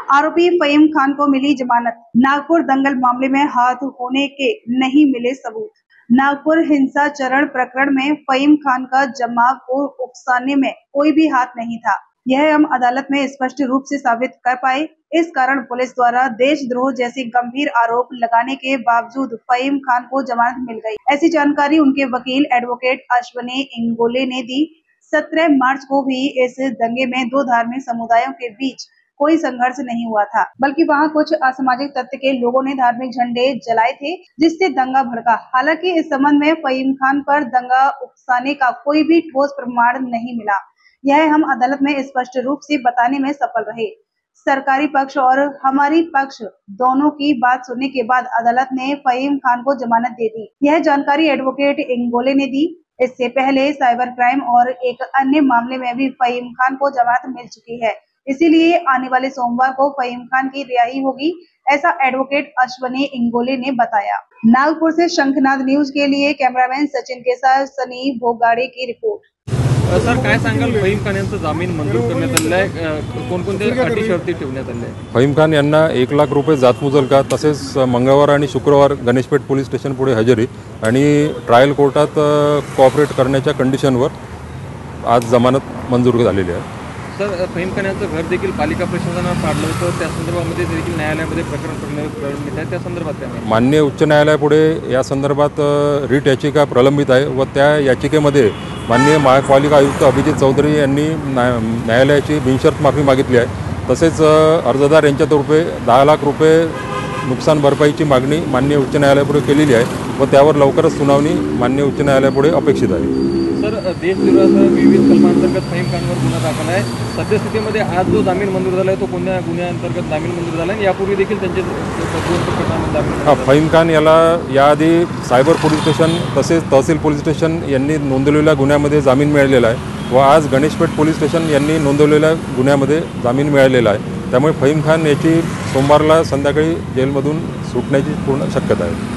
आरोपी फहीम खान को मिली जमानत। नागपुर दंगल मामले में हाथ होने के नहीं मिले सबूत। नागपुर हिंसाचरण प्रकरण में फहीम खान का जमाव को उकसाने में कोई भी हाथ नहीं था, यह हम अदालत में स्पष्ट रूप से साबित कर पाए। इस कारण पुलिस द्वारा देशद्रोह जैसे गंभीर आरोप लगाने के बावजूद फहीम खान को जमानत मिल गई। ऐसी जानकारी उनके वकील एडवोकेट अश्वनी इंगोले ने दी। 17 मार्च को हुई इस दंगे में दो धार्मिक समुदायों के बीच कोई संघर्ष नहीं हुआ था, बल्कि वहां कुछ असामाजिक तत्व के लोगों ने धार्मिक झंडे जलाए थे, जिससे दंगा भड़का। हालांकि इस संबंध में फहीम खान पर दंगा उकसाने का कोई भी ठोस प्रमाण नहीं मिला। यह हम अदालत में स्पष्ट रूप से बताने में सफल रहे। सरकारी पक्ष और हमारी पक्ष दोनों की बात सुनने के बाद अदालत ने फहीम खान को जमानत दे दी। यह जानकारी एडवोकेट इंगोले ने दी। इससे पहले साइबर क्राइम और एक अन्य मामले में भी फहीम खान को जमानत मिल चुकी है, इसीलिए आने वाले सोमवार को फहीम खान की रिहाई होगी, ऐसा एडवोकेट अश्वनी इंगोले ने बताया। नागपुर से शंखनाद न्यूज के लिए कैमरामैन सचिन के साथ सनी भोगाड़े की रिपोर्ट। सर काय सांगाल, फहीम खान यांचा जामीन मंजूर करण्यात आलेला आहे, कोणकोणते अटी शर्ती ठेवण्यात आल्या आहेत? फहीम खान यांना 1 लाख रुपये जातमुचलका, तसेच मंगळवार आणि शुक्रवार गणेशपेठ पोलीस स्टेशन पुढे हजेरी आणि ट्रायल कोर्टात कोऑपरेट करण्याच्या कंडिशनवर आज जमानत मंजूर झालेली आहे। सर, फहीम खान यांचं घर देखील पालिका प्रशासनानं पाडलं होतं, त्या संदर्भामध्ये देखील न्यायालयामध्ये प्रकरण प्रलंबित आहे, त्या संदर्भात काय? माननीय उच्च न्यायालयापुढे या संदर्भात रिट याचिका प्रलंबित आहे व त्या याचिकेमध्ये माननीय महापालिका आयुक्त अभिजित चौधरी यांनी न्यायालयाची बिनशर्त माफी मागितली आहे। तसेच अर्जदार यांच्यातर्फे 10 लाख रुपये नुकसान भरपाईची मागणी माननीय उच्च न्यायालयापुढे केलेली आहे व त्यावर लवकरच सुनावणी माननीय उच्च न्यायालयापुढे अपेक्षित आहे। सर, देशद्रोहासह विविध कलमांतर्गत फहीम खानवर गुन्हा दाखल आहे। सद्यस्थितीमध्ये आज जो जामीन मंजूर झाला आहे तो कोणत्या गुन्ह्यांतर्गत जामीन मंजूर झाला आहे? यापूर्वी देखील त्यांचे फहीम खान याला याआधी सायबर पोलीस स्टेशन तसेच तहसील पोलीस स्टेशन यांनी नोंदवलेल्या गुन्ह्यामध्ये जामीन मिळालेला आहे व आज गणेशपेठ पोलीस स्टेशन यांनी नोंदवलेल्या गुन्ह्यामध्ये जामीन मिळालेला आहे। त्यामुळे फहीम खान याची सोमवारला संध्याकाळी जेलमधून सुटण्याची पूर्ण शक्यता आहे।